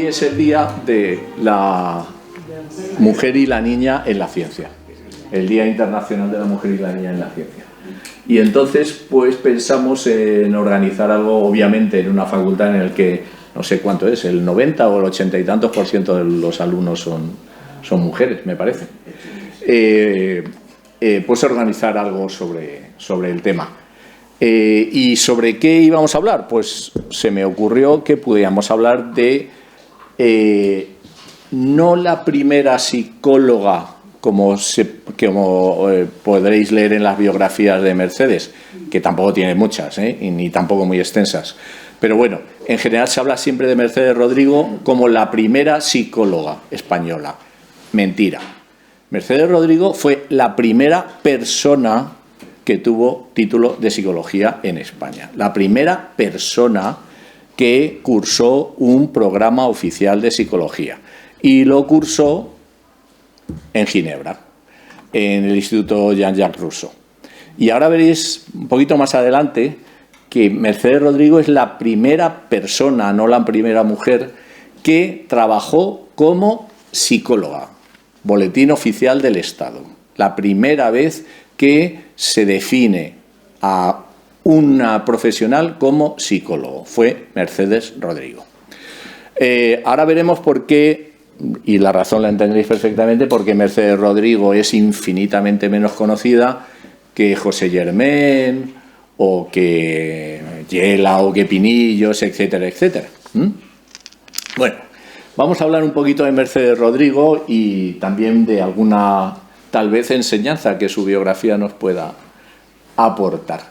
hoy es el día de la mujer y la niña en la ciencia, el Día Internacional de la Mujer y la Niña en la Ciencia. Y entonces pues pensamos en organizar algo, obviamente en una facultad en el que, no sé cuánto es, el 90 o el 80 y tantos % de los alumnos son mujeres, me parece. Pues organizar algo sobre el tema. ¿Y sobre qué íbamos a hablar? Pues se me ocurrió que pudiéramos hablar de no la primera psicóloga, como podréis leer en las biografías de Mercedes, que tampoco tiene muchas, ni tampoco muy extensas. Pero bueno, en general se habla siempre de Mercedes Rodrigo como la primera psicóloga española. Mentira. Mercedes Rodrigo fue la primera persona que tuvo título de psicología en España. La primera persona que cursó un programa oficial de psicología. Y lo cursó en Ginebra, en el Instituto Jean-Jacques Rousseau. Y ahora veréis un poquito más adelante que Mercedes Rodrigo es la primera persona, no la primera mujer, que trabajó como psicóloga. Boletín Oficial del Estado. La primera vez que se define a una profesional como psicólogo. Fue Mercedes Rodrigo. Ahora veremos por qué, y la razón la entenderéis perfectamente, porque Mercedes Rodrigo es infinitamente menos conocida que José Germain, o que Yela, o que Pinillos, etcétera, etcétera. Bueno, vamos a hablar un poquito de Mercedes Rodrigo y también de alguna, tal vez, enseñanza que su biografía nos pueda aportar.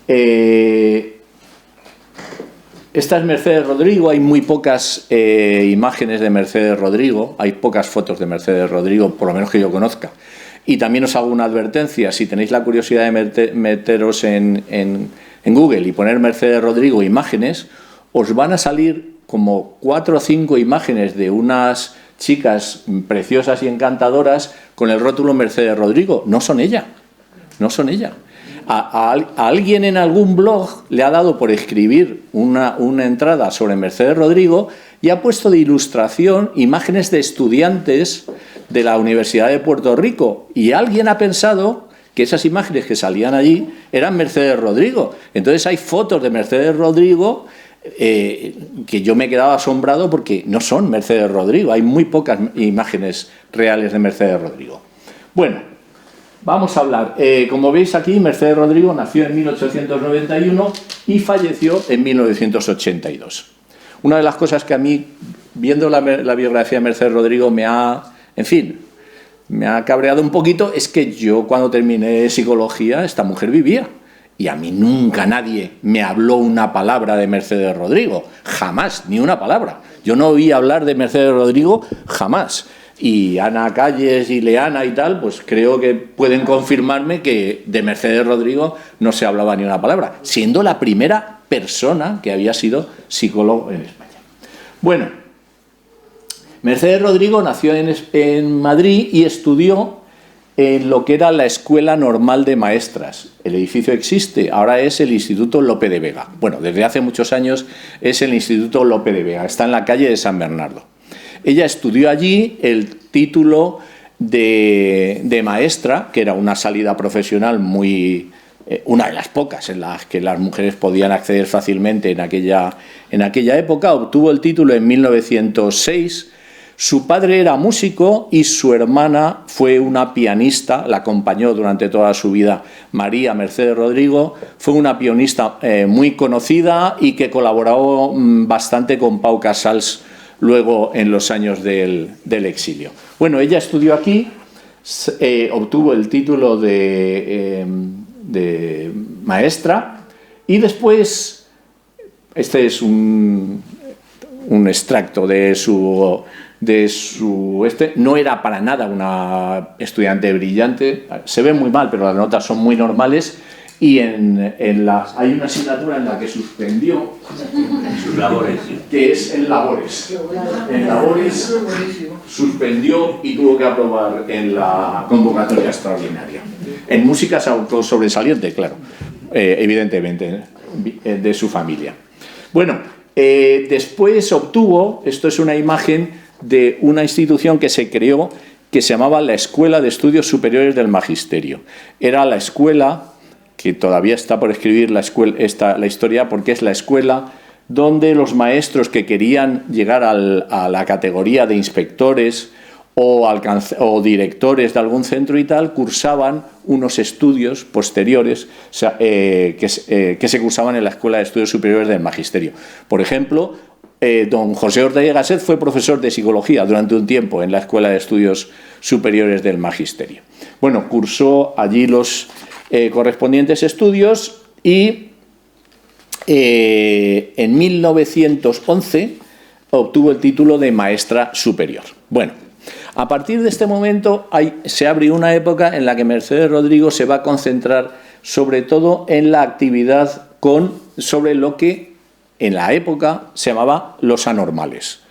Esta es Mercedes Rodrigo, hay muy pocas imágenes de Mercedes Rodrigo, hay pocas fotos de Mercedes Rodrigo, por lo menos que yo conozca. Y también os hago una advertencia, si tenéis la curiosidad de meteros en Google y poner Mercedes Rodrigo imágenes, os van a salir como 4 o 5 imágenes de unas chicas preciosas y encantadoras con el rótulo Mercedes Rodrigo. No son ella, no son ella. A alguien en algún blog le ha dado por escribir una entrada sobre Mercedes Rodrigo y ha puesto de ilustración imágenes de estudiantes de la Universidad de Puerto Rico, y alguien ha pensado que esas imágenes que salían allí eran Mercedes Rodrigo. Entonces hay fotos de Mercedes Rodrigo que yo me he quedado asombrado porque no son Mercedes Rodrigo, hay muy pocas imágenes reales de Mercedes Rodrigo. Bueno, vamos a hablar. Como veis aquí, Mercedes Rodrigo nació en 1891 y falleció en 1982. Una de las cosas que a mí, viendo la biografía de Mercedes Rodrigo, me ha cabreado un poquito, es que yo cuando terminé psicología, esta mujer vivía. Y a mí nunca nadie me habló una palabra de Mercedes Rodrigo, jamás, ni una palabra. Yo no oí hablar de Mercedes Rodrigo jamás. Y Ana Calles y Leana y tal, pues creo que pueden confirmarme que de Mercedes Rodrigo no se hablaba ni una palabra, siendo la primera persona que había sido psicólogo en España. Bueno, Mercedes Rodrigo nació en Madrid y estudió en lo que era la Escuela Normal de Maestras. El edificio existe, ahora es el Instituto Lope de Vega. Bueno, desde hace muchos años es el Instituto Lope de Vega, está en la calle de San Bernardo. Ella estudió allí el título de maestra, que era una salida profesional muy... una de las pocas en las que las mujeres podían acceder fácilmente en aquella época. Obtuvo el título en 1906. Su padre era músico y su hermana fue una pianista, la acompañó durante toda su vida. María Mercedes Rodrigo fue una pianista muy conocida y que colaboró bastante con Pau Casals luego en los años del exilio. Bueno, ella estudió aquí, obtuvo el título de maestra y después, este es un extracto de su no era para nada una estudiante brillante, se ve muy mal, pero las notas son muy normales, y hay una asignatura en la que suspendió sus labores, que es en labores. En labores suspendió y tuvo que aprobar en la convocatoria extraordinaria. En música sobresaliente, claro, evidentemente, de su familia. Bueno, Después obtuvo, esto es una imagen de una institución que se creó que se llamaba la Escuela de Estudios Superiores del Magisterio. Era la escuela, que todavía está por escribir la historia, porque es la escuela donde los maestros que querían llegar a la categoría de inspectores o directores de algún centro y tal, cursaban unos estudios posteriores que se cursaban en la Escuela de Estudios Superiores del Magisterio. Por ejemplo, don José Ortega y Gasset fue profesor de psicología durante un tiempo en la Escuela de Estudios Superiores del Magisterio. Bueno, cursó allí los correspondientes estudios y en 1911 obtuvo el título de maestra superior. Bueno, a partir de este momento se abre una época en la que Mercedes Rodrigo se va a concentrar sobre todo en la actividad sobre lo que en la época se llamaba los anormales.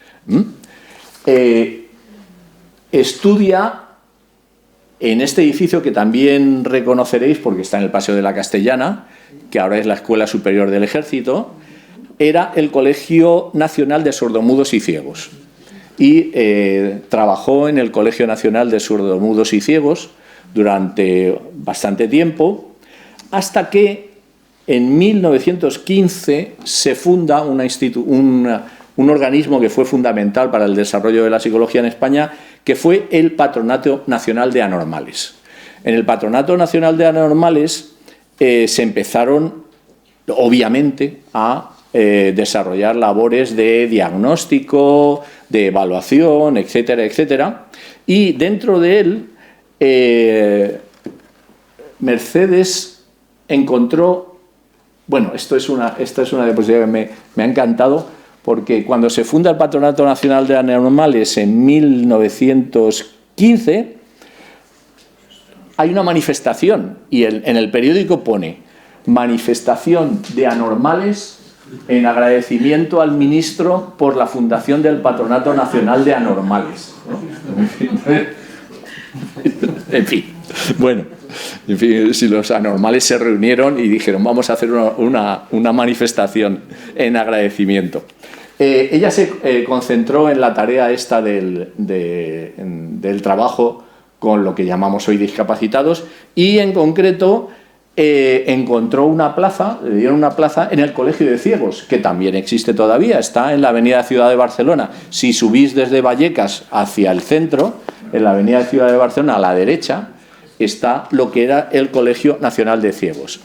Estudia en este edificio que también reconoceréis porque está en el Paseo de la Castellana, que ahora es la Escuela Superior del Ejército, era el Colegio Nacional de Sordomudos y Ciegos. Y trabajó en el Colegio Nacional de Sordomudos y Ciegos durante bastante tiempo, hasta que en 1915 se funda un organismo que fue fundamental para el desarrollo de la psicología en España, que fue el Patronato Nacional de Anormales. En el Patronato Nacional de Anormales se empezaron, obviamente, a desarrollar labores de diagnóstico, de evaluación, etcétera, etcétera. Y dentro de él, Mercedes encontró, bueno, esta es una diapositiva que me ha encantado, porque cuando se funda el Patronato Nacional de Anormales en 1915, hay una manifestación, y en el periódico pone manifestación de anormales en agradecimiento al ministro por la fundación del Patronato Nacional de Anormales, ¿no? En fin, bueno, en fin, si los anormales se reunieron y dijeron vamos a hacer una manifestación en agradecimiento. Ella se concentró en la tarea esta del trabajo con lo que llamamos hoy discapacitados y en concreto encontró una plaza, le dieron una plaza en el Colegio de Ciegos, que también existe todavía, está en la Avenida Ciudad de Barcelona. Si subís desde Vallecas hacia el centro, en la Avenida Ciudad de Barcelona a la derecha, está lo que era el Colegio Nacional de Ciegos.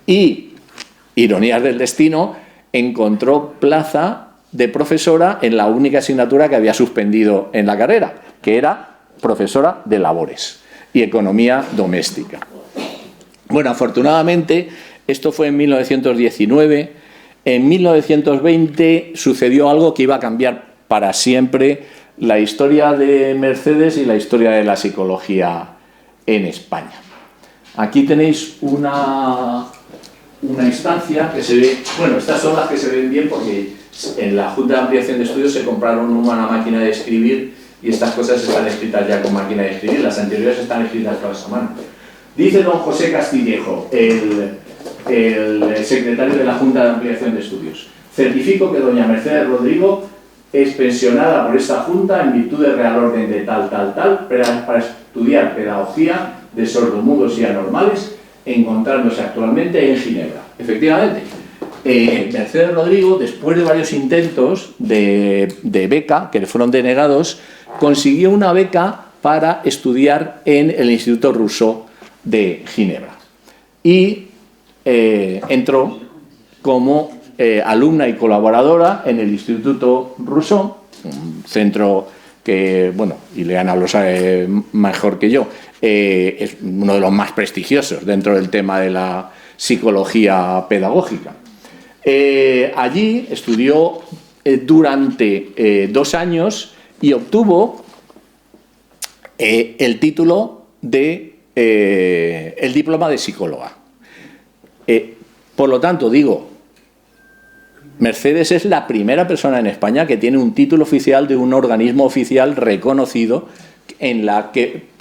Y, ironías del destino, encontró plaza de profesora en la única asignatura que había suspendido en la carrera, que era profesora de labores y economía doméstica. Bueno, afortunadamente, esto fue en 1919. En 1920 sucedió algo que iba a cambiar para siempre la historia de Mercedes y la historia de la psicología en España. Aquí tenéis una instancia que se ve, bueno, estas son las que se ven bien porque en la Junta de Ampliación de Estudios se compraron una máquina de escribir y estas cosas están escritas ya con máquina de escribir, las anteriores están escritas con esa mano. Dice don José Castillejo, el secretario de la Junta de Ampliación de Estudios: certifico que doña Mercedes Rodrigo es pensionada por esta Junta en virtud del Real Orden de tal, para estudiar pedagogía de sordomudos y anormales, encontrándose actualmente en Ginebra. Efectivamente, Mercedes Rodrigo, después de varios intentos de beca que le fueron denegados, consiguió una beca para estudiar en el Instituto Rousseau de Ginebra y entró como alumna y colaboradora en el Instituto Rousseau, un centro que, bueno, Ileana lo sabe mejor que yo, es uno de los más prestigiosos dentro del tema de la psicología pedagógica. Allí estudió durante 2 años y obtuvo el título de el diploma de psicóloga. Por lo tanto, digo, Mercedes es la primera persona en España que tiene un título oficial de un organismo oficial reconocido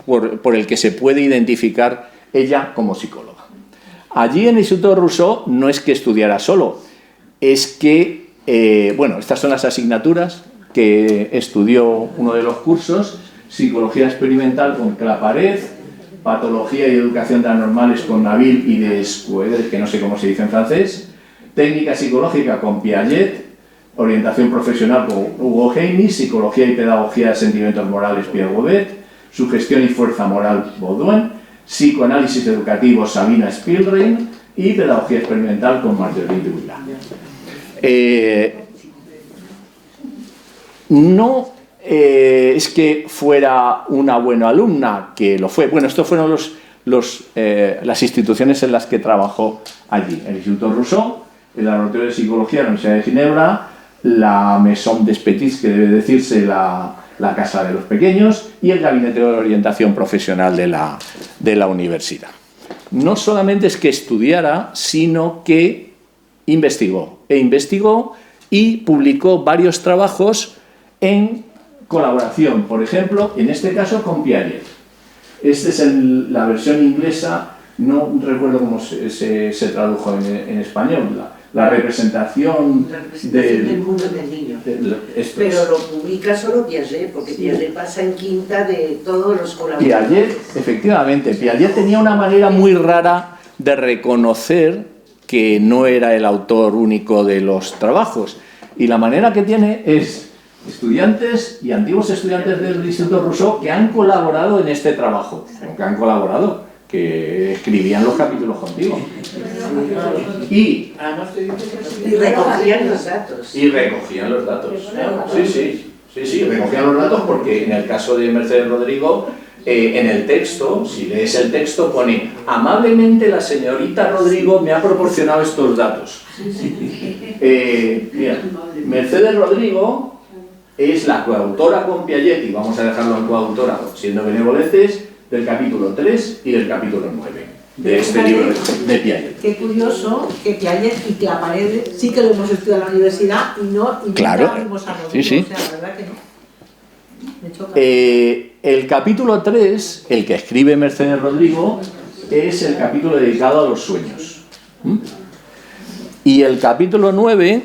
por el que se puede identificar ella como psicóloga. Allí en el Instituto Rousseau no es que estudiara solo, es que Bueno, estas son las asignaturas que estudió uno de los cursos: Psicología Experimental con Claparez, Patología y Educación de Anormales con Nabil y Descueder, que no sé cómo se dice en francés, Técnica Psicológica con Piaget, Orientación Profesional con Hugo Heini, Psicología y Pedagogía de Sentimientos Morales Pierre Bobet, Sugestión y Fuerza Moral Baudouin, Psicoanálisis Educativo Sabina Spielrein y Pedagogía Experimental con Marguerite Duras. No es que fuera una buena alumna, que lo fue. Bueno, estos fueron las instituciones en las que trabajó allí: el Instituto Rousseau, el Laboratorio de Psicología de la Universidad de Ginebra, la Maison des Petits, que debe decirse la Casa de los Pequeños, y el Gabinete de Orientación Profesional de la universidad. No solamente es que estudiara, sino que investigó y publicó varios trabajos en colaboración, por ejemplo, en este caso con Piaget. Esta es la versión inglesa, no recuerdo cómo se tradujo en español, la representación del mundo del niño. Pero lo publica solo Piaget, porque sí. Piaget pasa en quinta de todos los colaboradores. Piaget, efectivamente, Piaget tenía una manera muy rara de reconocer que no era el autor único de los trabajos, y la manera que tiene es estudiantes y antiguos estudiantes del Instituto Rousseau que han colaborado en este trabajo, que escribían los capítulos contigo. Y recogían los datos. Sí, recogían los datos, porque en el caso de Mercedes Rodrigo, en el texto, si lees el texto, pone: amablemente la señorita Rodrigo me ha proporcionado estos datos. Mira, Mercedes Rodrigo es la coautora con Piaget, y vamos a dejarlo en coautora, siendo benevolentes, del capítulo 3 y del capítulo 9 de este libro de Piaget. Qué curioso que Piaget y Claparede sí que lo hemos estudiado en la universidad y no claro, vimos a Rodrigo. Sí. O sea, la verdad que no. Me choca. El capítulo 3, el que escribe Mercedes Rodrigo, es el capítulo dedicado a los sueños. Y el capítulo 9,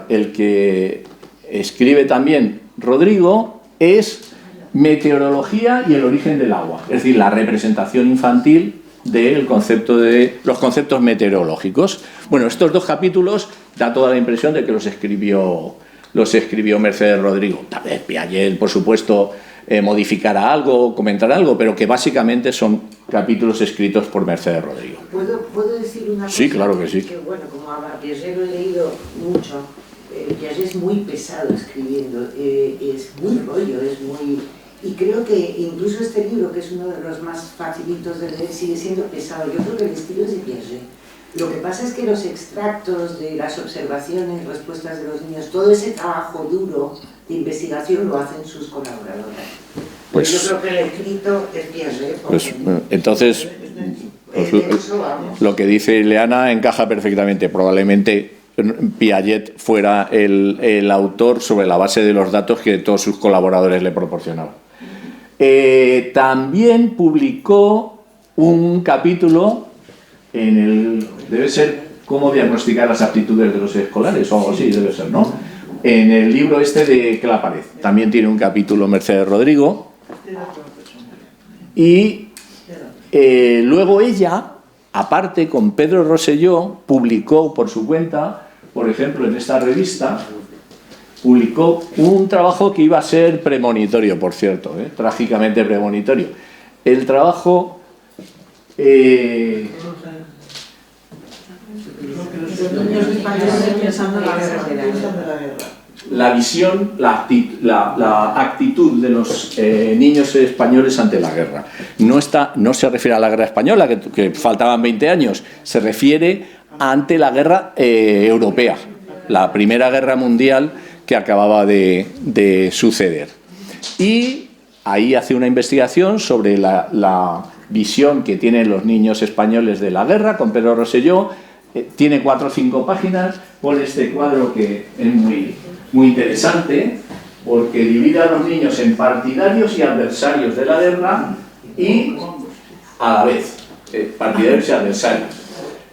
el que escribe también Rodrigo, es Meteorología y el origen del agua, es decir, la representación infantil del concepto de los conceptos meteorológicos. Bueno, estos dos capítulos da toda la impresión de que los escribió Mercedes Rodrigo. Tal vez Piaget, por supuesto, modificará algo, comentará algo, pero que básicamente son capítulos escritos por Mercedes Rodrigo. ¿Puedo decir una cosa? Sí, claro que sí. Que, bueno, como a Piaget lo he leído mucho, Piaget es muy pesado escribiendo, es muy rollo, es muy... Y creo que incluso este libro, que es uno de los más facilitos de leer, sigue siendo pesado. Yo creo que el estilo es de Piaget. Lo que pasa es que los extractos de las observaciones, respuestas de los niños, todo ese trabajo duro de investigación lo hacen sus colaboradores. Pues yo creo que el escrito es Piaget. Pues, entonces, lo que dice Ileana encaja perfectamente. Probablemente Piaget fuera el autor sobre la base de los datos que todos sus colaboradores le proporcionaban. También publicó un capítulo debe ser cómo diagnosticar las aptitudes de los escolares o algo así, debe ser, ¿no? En el libro este de Claparez. También tiene un capítulo Mercedes Rodrigo. Y luego ella, aparte, con Pedro Rosselló, publicó por su cuenta, por ejemplo, en esta revista, publicó un trabajo que iba a ser premonitorio, por cierto, trágicamente premonitorio. El trabajo... la visión, la actitud de los niños españoles ante la guerra. No se refiere a la guerra española, que faltaban 20 años, se refiere ante la guerra europea, la Primera Guerra Mundial que acababa de suceder. Y ahí hace una investigación sobre la visión que tienen los niños españoles de la guerra, con Pedro Rosselló. Tiene 4 o 5 páginas, pone este cuadro que es muy interesante, porque divide a los niños en partidarios y adversarios de la guerra, y a la vez, partidarios y adversarios.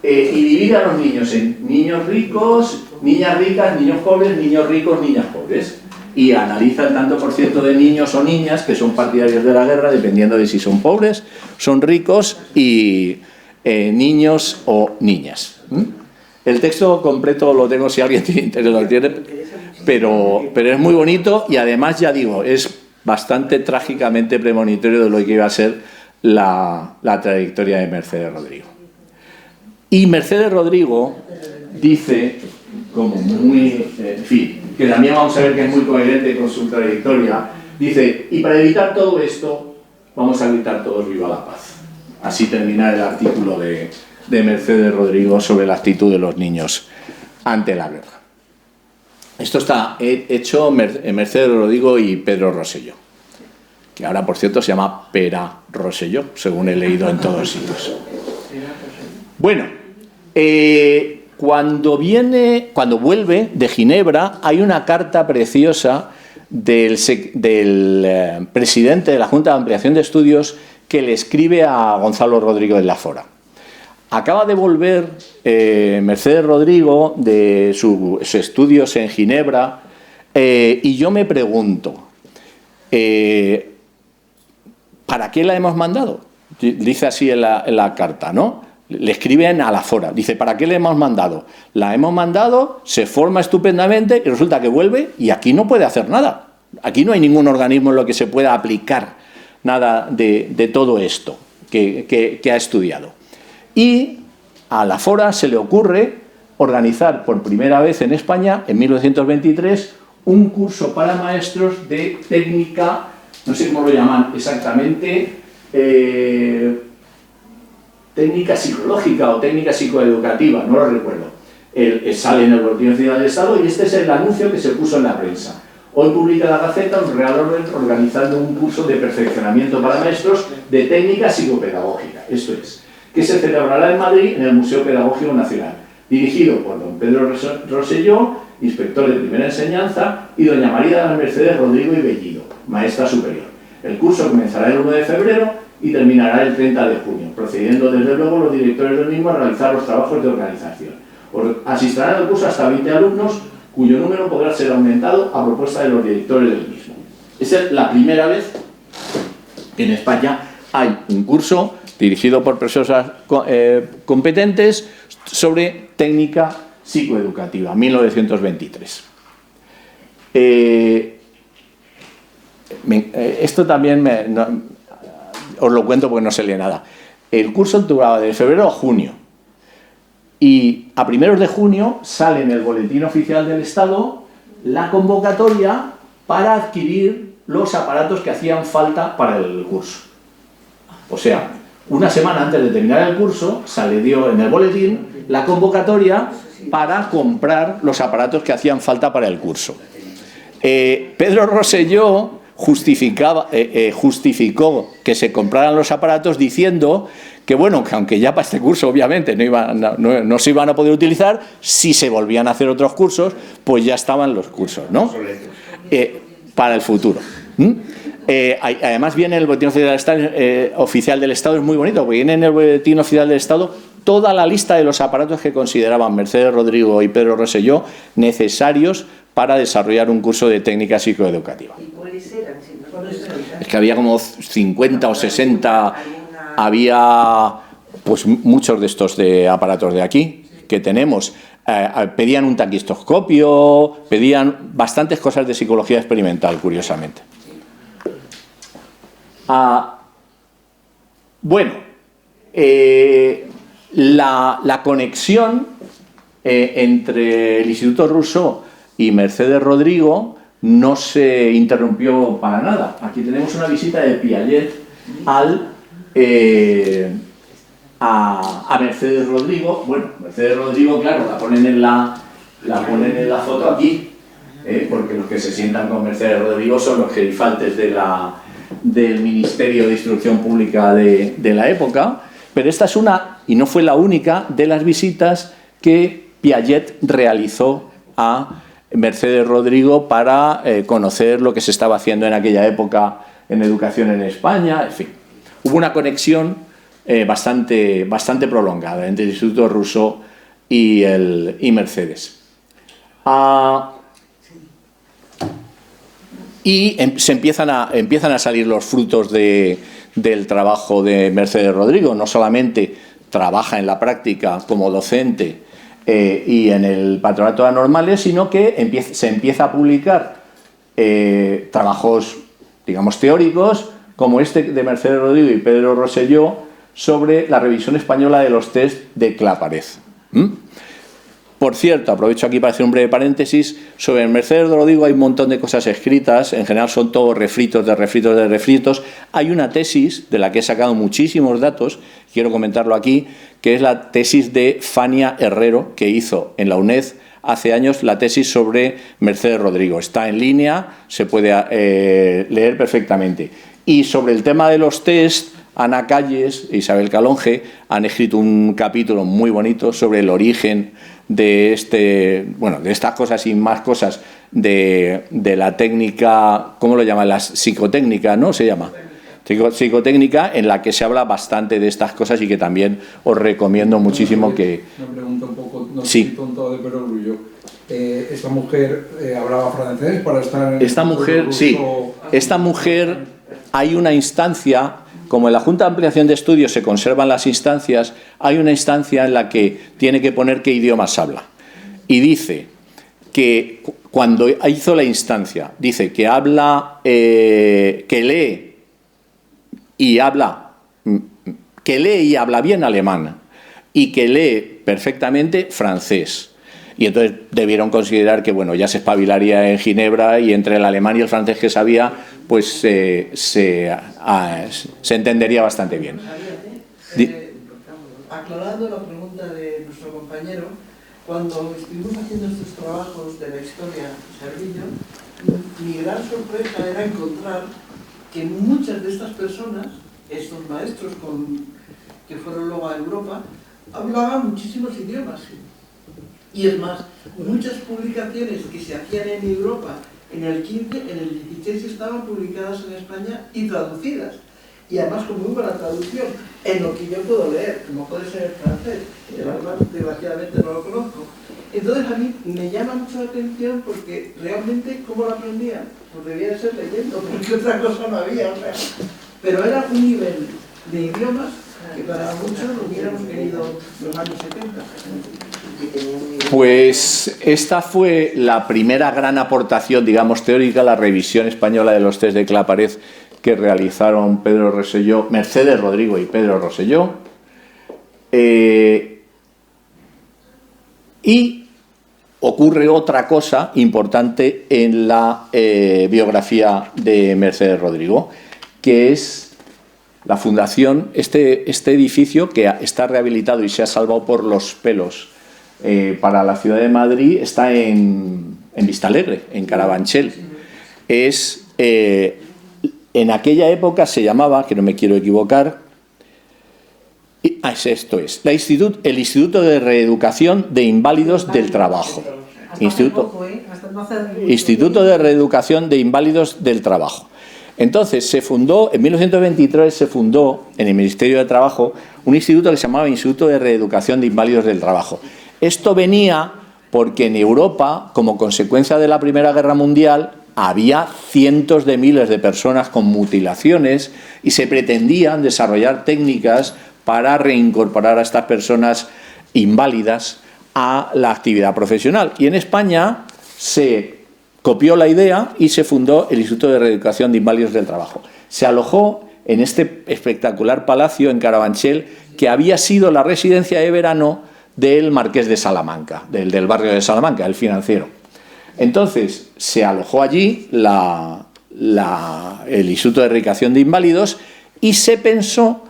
Y divide a los niños en niños ricos niñas ricas, niños pobres, niños ricos, niñas pobres. Y analiza el tanto por ciento de niños o niñas que son partidarios de la guerra, dependiendo de si son pobres, son ricos y niños o niñas. El texto completo lo tengo si alguien tiene interés, lo tiene, pero es muy bonito y además, ya digo, es bastante trágicamente premonitorio de lo que iba a ser la trayectoria de Mercedes Rodrigo. Y Mercedes Rodrigo dice, como muy, en fin, que también vamos a ver que es muy coherente con su trayectoria, dice, y para evitar todo esto, vamos a gritar todos viva la paz. Así termina el artículo de Mercedes Rodrigo sobre la actitud de los niños ante la guerra. Esto está hecho Mercedes Rodrigo y Pedro Rosselló, que ahora, por cierto, se llama Pera Rosselló, según he leído en todos sitios. Bueno, cuando vuelve de Ginebra, hay una carta preciosa del presidente de la Junta de Ampliación de Estudios que le escribe a Gonzalo Rodrigo de la Fora. Acaba de volver Mercedes Rodrigo de sus estudios en Ginebra y yo me pregunto, ¿para qué la hemos mandado? Dice así en la carta, ¿no? Le escriben a la Fora, dice, ¿para qué le hemos mandado? La hemos mandado, se forma estupendamente y resulta que vuelve y aquí no puede hacer nada. Aquí no hay ningún organismo en lo que se pueda aplicar nada de todo esto que ha estudiado. Y a la Fora se le ocurre organizar por primera vez en España, en 1923, un curso para maestros de técnica, no sé cómo lo llaman exactamente, técnica psicológica o técnica psicoeducativa, no lo recuerdo. Sale en el Boletín Oficial del Estado y este es el anuncio que se puso en la prensa. Hoy publica la Gaceta un Real Orden organizando un curso de perfeccionamiento para maestros de técnica psicopedagógica. Esto es, que se celebrará en Madrid en el Museo Pedagógico Nacional, dirigido por don Pedro Rosselló, inspector de primera enseñanza, y doña María de las Mercedes Rodrigo y Bellido, maestra superior. El curso comenzará el 1 de febrero y terminará el 30 de junio, procediendo desde luego los directores del mismo a realizar los trabajos de organización. Asistirán al curso hasta 20 alumnos, cuyo número podrá ser aumentado a propuesta de los directores del mismo. Esa es la primera vez que en España hay un curso dirigido por personas competentes sobre técnica psicoeducativa, 1923. Esto también os lo cuento porque no se lee nada. El curso duraba de febrero a junio y a primeros de junio sale en el Boletín Oficial del Estado la convocatoria para adquirir los aparatos que hacían falta para el curso. O sea, una semana antes de terminar el curso salió en el boletín la convocatoria para comprar los aparatos que hacían falta para el curso. Pedro Rosselló justificó que se compraran los aparatos diciendo que, bueno, que aunque ya para este curso obviamente no se iban a poder utilizar, si se volvían a hacer otros cursos, pues ya estaban los cursos, ¿no? Para el futuro. Además viene el Boletín Oficial del Estado, es muy bonito, porque viene en el Boletín Oficial del Estado toda la lista de los aparatos que consideraban Mercedes Rodrigo y Pedro Rosselló necesarios para desarrollar un curso de técnica psicoeducativa. ¿Y cuáles eran? Es que había como 50 o 60, había pues muchos de estos de aparatos de aquí que tenemos. Pedían un taquistoscopio, pedían bastantes cosas de psicología experimental, curiosamente. Bueno, la conexión entre el Instituto Rousseau y Mercedes Rodrigo no se interrumpió para nada. Aquí tenemos una visita de Piaget a Mercedes Rodrigo. Bueno, Mercedes Rodrigo, claro, la ponen en la foto aquí, porque los que se sientan con Mercedes Rodrigo son los gerifaltes del Ministerio de Instrucción Pública de la época, pero esta es una, y no fue la única, de las visitas que Piaget realizó a Mercedes Rodrigo para conocer lo que se estaba haciendo en aquella época en educación en España, en fin. Hubo una conexión bastante prolongada entre el Instituto Rousseau y Mercedes. Y se empiezan a salir los frutos del trabajo de Mercedes Rodrigo. No solamente trabaja en la práctica como docente y en el Patronato de Anormales, sino que se empieza a publicar trabajos, digamos, teóricos, como este de Mercedes Rodrigo y Pedro Rosselló, sobre la revisión española de los test de Claparède. Por cierto, aprovecho aquí para hacer un breve paréntesis, sobre Mercedes Rodrigo hay un montón de cosas escritas, en general son todos refritos de refritos de refritos. Hay una tesis de la que he sacado muchísimos datos, quiero comentarlo aquí, que es la tesis de Fania Herrero, que hizo en la UNED hace años la tesis sobre Mercedes Rodrigo. Está en línea, se puede leer perfectamente. Y sobre el tema de los test, Ana Calles e Isabel Calonge han escrito un capítulo muy bonito sobre el origen de estas cosas y más cosas de la técnica, ¿cómo lo llaman? La psicotécnica, ¿no? Se llama psicotécnica, en la que se habla bastante de estas cosas y que también os recomiendo muchísimo que... Una pregunta un poco, no sí. sé, tonta de perogrullo. ¿Esta mujer hablaba francés para estar en esta mujer, ruso? sí. Esta mujer, hay una instancia... Como en la Junta de Ampliación de Estudios se conservan las instancias, hay una instancia en la que tiene que poner qué idiomas habla. Y dice que cuando hizo la instancia, dice que habla, que lee y habla bien alemán y que lee perfectamente francés. Y entonces debieron considerar que, bueno, ya se espabilaría en Ginebra y entre el alemán y el francés que sabía, pues se entendería bastante bien. Aclarando la pregunta de nuestro compañero, cuando estuvimos haciendo estos trabajos de la historia de Cervillo, mi gran sorpresa era encontrar que muchas de estas personas, estos maestros que fueron luego a Europa, hablaban muchísimos idiomas. Y es más, muchas publicaciones que se hacían en Europa en el 15, en el 16 estaban publicadas en España y traducidas. Y además con muy buena traducción, en lo que yo puedo leer, como puede ser el francés, el alemán desgraciadamente no lo conozco. Entonces a mí me llama mucho la atención porque realmente, ¿cómo lo aprendían? Pues debía ser leyendo, porque otra cosa no había. O sea, pero era un nivel de idiomas que para muchos lo hubiéramos querido los años 70. Pues esta fue la primera gran aportación, digamos, teórica, la revisión española de los test de Claparède que realizaron Pedro Rosselló, Mercedes Rodrigo y Pedro Rosselló. Y ocurre otra cosa importante en la biografía de Mercedes Rodrigo, que es la fundación, este edificio que está rehabilitado y se ha salvado por los pelos para la ciudad de Madrid, está en Vistalegre, en Carabanchel. En aquella época se llamaba, que no me quiero equivocar, el Instituto de Reeducación de Inválidos del Trabajo. Instituto de Reeducación de Inválidos del Trabajo. Entonces se fundó, en 1923 se fundó en el Ministerio de Trabajo un instituto que se llamaba Instituto de Reeducación de Inválidos del Trabajo. Esto venía porque en Europa, como consecuencia de la Primera Guerra Mundial, había cientos de miles de personas con mutilaciones y se pretendían desarrollar técnicas para reincorporar a estas personas inválidas a la actividad profesional. Y en España se copió la idea y se fundó el Instituto de Reeducación de Inválidos del Trabajo. Se alojó en este espectacular palacio en Carabanchel, que había sido la residencia de verano del Marqués de Salamanca, del barrio de Salamanca, el financiero. Entonces se alojó allí el Instituto de Reeducación de Inválidos y se pensó,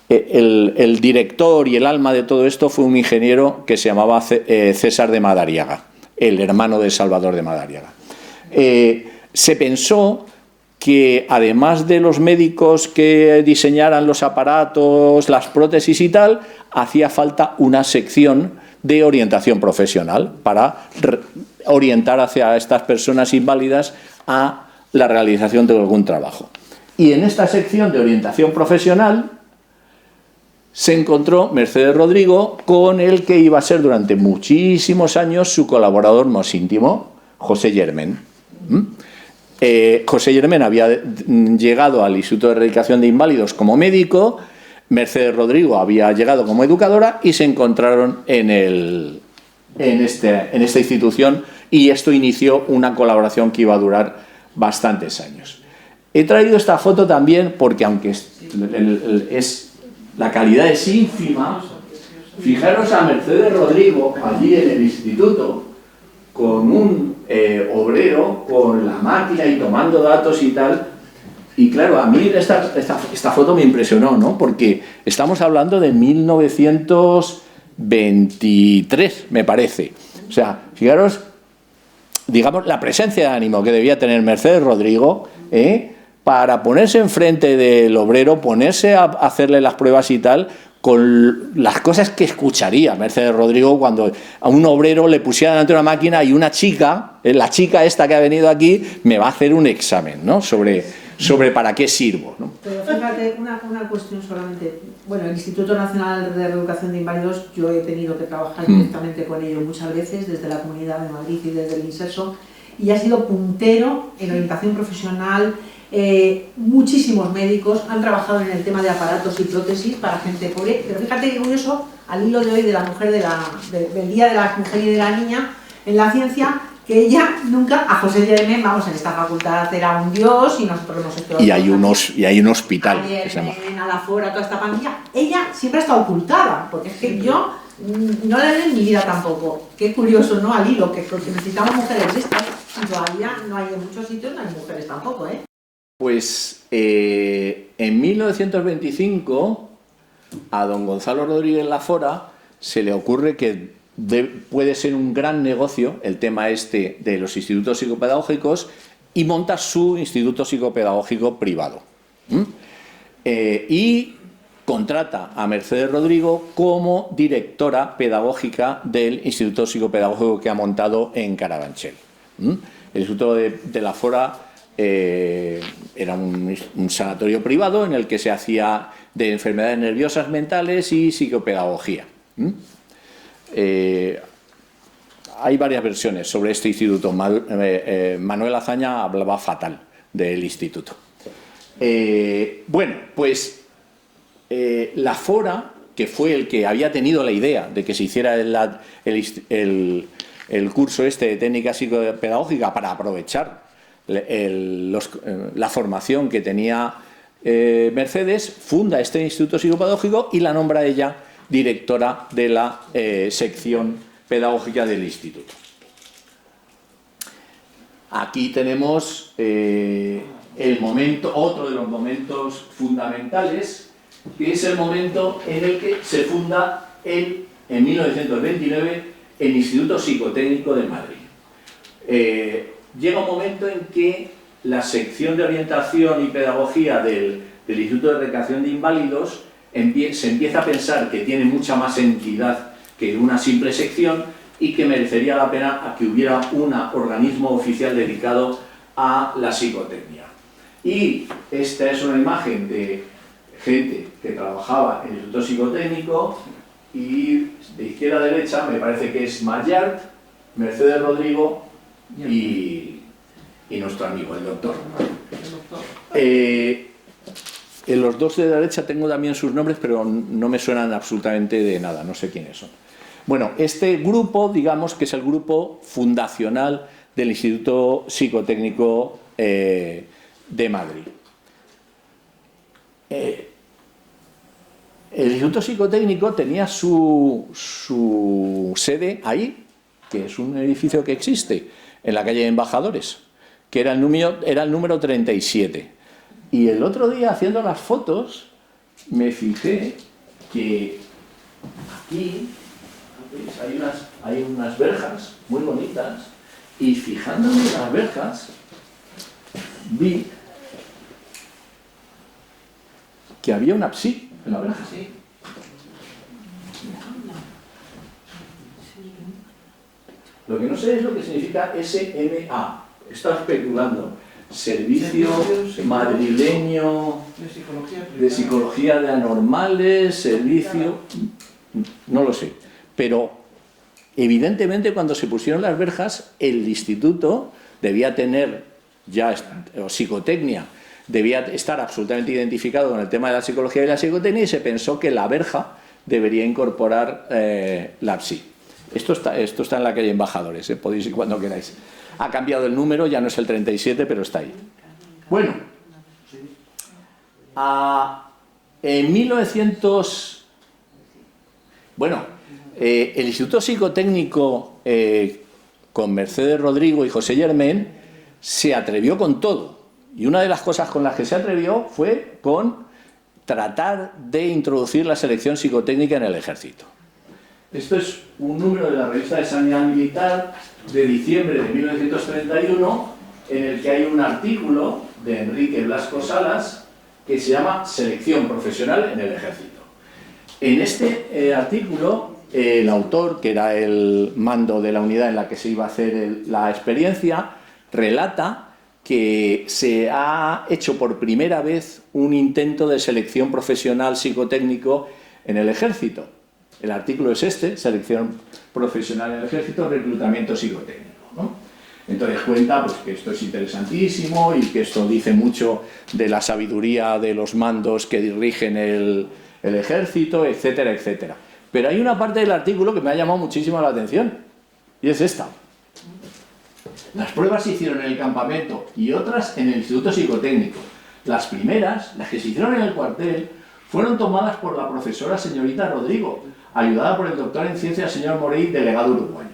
el director y el alma de todo esto fue un ingeniero que se llamaba César de Madariaga, el hermano de Salvador de Madariaga. Se pensó que además de los médicos que diseñaran los aparatos, las prótesis y tal, hacía falta una sección de orientación profesional para orientar hacia estas personas inválidas a la realización de algún trabajo. Y en esta sección de orientación profesional se encontró Mercedes Rodrigo con el que iba a ser durante muchísimos años su colaborador más íntimo, José Germán. José Germán había llegado al Instituto de Erradicación de Inválidos como médico, Mercedes Rodrigo había llegado como educadora y se encontraron en esta institución, y esto inició una colaboración que iba a durar bastantes años. He traído esta foto también porque, aunque la calidad es ínfima, fijaros a Mercedes Rodrigo allí en el instituto con un obrero con la máquina y tomando datos y tal. Y claro, a mí esta foto me impresionó, ¿no? Porque estamos hablando de 1923, me parece. O sea, fijaros, digamos, la presencia de ánimo que debía tener Mercedes Rodrigo, para ponerse enfrente del obrero, ponerse a hacerle las pruebas y tal, con las cosas que escucharía Mercedes Rodrigo cuando a un obrero le pusiera delante de una máquina y una chica, la chica esta que ha venido aquí, me va a hacer un examen, ¿no? sobre para qué sirvo, ¿no? Pero fíjate, una cuestión solamente. Bueno, el Instituto Nacional de Reeducación de Inválidos, yo he tenido que trabajar directamente con ello muchas veces, desde la Comunidad de Madrid y desde el INSERSO, y ha sido puntero en orientación profesional. Muchísimos médicos han trabajado en el tema de aparatos y prótesis para gente pobre, pero fíjate que curioso, al hilo de hoy de la mujer del Día de la Mujer y de la Niña en la ciencia, que ella nunca, a José Germán, vamos, en esta facultad era un dios y nosotros hemos estudiado. Y hay un hospital que se llama. A la Fora, toda esta pandilla, ella siempre ha estado ocultada, porque es que yo no la veo en mi vida tampoco. Qué curioso, ¿no? Al hilo, que necesitamos mujeres estas, y todavía no hay en muchos sitios, no hay mujeres tampoco, ¿eh? Pues en 1925 a don Gonzalo Rodríguez Lafora se le ocurre que puede ser un gran negocio el tema este de los institutos psicopedagógicos, y monta su instituto psicopedagógico privado. Y contrata a Mercedes Rodrigo como directora pedagógica del instituto psicopedagógico que ha montado en Carabanchel. El instituto de Lafora era un sanatorio privado en el que se hacía de enfermedades nerviosas mentales y psicopedagogía. Hay varias versiones sobre este instituto. Manuel Azaña hablaba fatal del instituto. Bueno, pues Lafora, que fue el que había tenido la idea de que se hiciera el curso este de técnica psicopedagógica para aprovechar la formación que tenía Mercedes, funda este instituto psicopedagógico y la nombra ella directora de la sección pedagógica del instituto. Aquí tenemos otro de los momentos fundamentales, que es el momento en el que se funda en 1929 el Instituto Psicotécnico de Madrid. Llega un momento en que la sección de orientación y pedagogía del Instituto de Erradicación de Inválidos se empieza a pensar que tiene mucha más entidad que una simple sección y que merecería la pena a que hubiera un organismo oficial dedicado a la psicotecnia. Y esta es una imagen de gente que trabajaba en el Instituto Psicotécnico, y de izquierda a derecha me parece que es Mayart, Mercedes Rodrigo y nuestro amigo, el doctor. En los dos de la derecha tengo también sus nombres, pero no me suenan absolutamente de nada, no sé quiénes son. Bueno, este grupo, digamos que es el grupo fundacional del Instituto Psicotécnico de Madrid. El Instituto Psicotécnico tenía su sede ahí, que es un edificio que existe, en la calle de Embajadores, que era el número 37. Y el otro día, haciendo las fotos, me fijé que aquí hay unas verjas muy bonitas, y fijándome en las verjas, vi que había un ábside en la verja. Lo que no sé es lo que significa SMA. Estaba especulando. Servicio madrileño de de psicología de anormales, servicio... No lo sé. Pero evidentemente cuando se pusieron las verjas, el instituto debía tener ya, o psicotecnia, debía estar absolutamente identificado con el tema de la psicología y la psicotecnia, y se pensó que la verja debería incorporar la PSI. Esto está en la calle Embajadores, podéis ir cuando queráis. Ha cambiado el número, ya no es el 37, pero está ahí. Bueno, en 1900... Bueno, el Instituto Psicotécnico con Mercedes Rodrigo y José Germán se atrevió con todo. Y una de las cosas con las que se atrevió fue con tratar de introducir la selección psicotécnica en el ejército. Esto es un número de la revista de Sanidad Militar de diciembre de 1931, en el que hay un artículo de Enrique Blasco Salas que se llama Selección profesional en el ejército. En este artículo, el autor, que era el mando de la unidad en la que se iba a hacer la experiencia, relata que se ha hecho por primera vez un intento de selección profesional psicotécnico en el ejército. El artículo es este, selección profesional en el ejército, reclutamiento psicotécnico, ¿no? Entonces cuenta pues, que esto es interesantísimo y que esto dice mucho de la sabiduría de los mandos que dirigen el ejército, etcétera, etcétera. Pero hay una parte del artículo que me ha llamado muchísimo la atención, y es esta. Las pruebas se hicieron en el campamento y otras en el Instituto Psicotécnico. Las primeras, las que se hicieron en el cuartel, fueron tomadas por la profesora señorita Rodrigo, ayudada por el doctor en ciencias señor Morey, delegado uruguayo.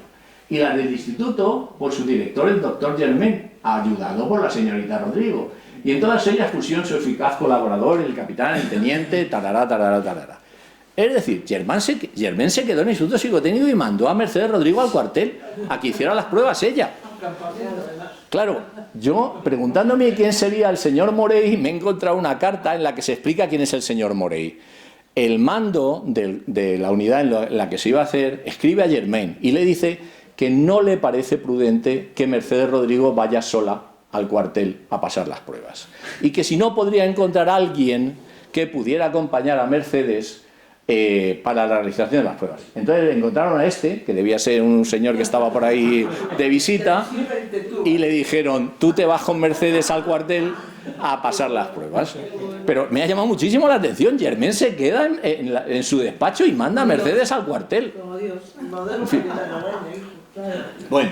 Y las del instituto, por su director, el doctor Germán, ayudado por la señorita Rodrigo. Y en todas ellas pusieron su eficaz colaborador, el capitán, el teniente, tarará, tarará, tarará. Es decir, Germán se quedó en el Instituto Psicotécnico y mandó a Mercedes Rodrigo al cuartel a que hiciera las pruebas ella. Claro, yo preguntándome quién sería el señor Morey, me he encontrado una carta en la que se explica quién es el señor Morey. El mando de la unidad en la que se iba a hacer escribe a Germán y le dice que no le parece prudente que Mercedes Rodrigo vaya sola al cuartel a pasar las pruebas. Y que si no podría encontrar a alguien que pudiera acompañar a Mercedes para la realización de las pruebas. Entonces encontraron a este, que debía ser un señor que estaba por ahí de visita, y le dijeron, tú te vas con Mercedes al cuartel a pasar las pruebas. Pero me ha llamado muchísimo la atención, Germán se queda en su despacho y manda a Mercedes al cuartel. En fin. Bueno,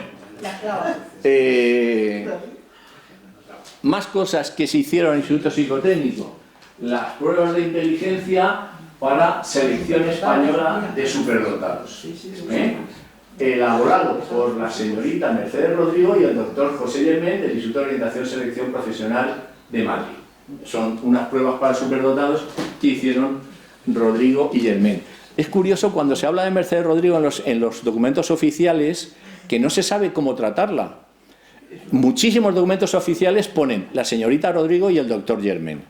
más cosas que se hicieron en el Instituto Psicotécnico. Las pruebas de inteligencia para selección española de superdotados, elaborado por la señorita Mercedes Rodrigo y el doctor José Germán del Instituto de Orientación y Selección Profesional de Madrid. Son unas pruebas para superdotados que hicieron Rodrigo y Germán. Es curioso cuando se habla de Mercedes Rodrigo en los documentos oficiales que no se sabe cómo tratarla. Muchísimos documentos oficiales ponen la señorita Rodrigo y el doctor Germán.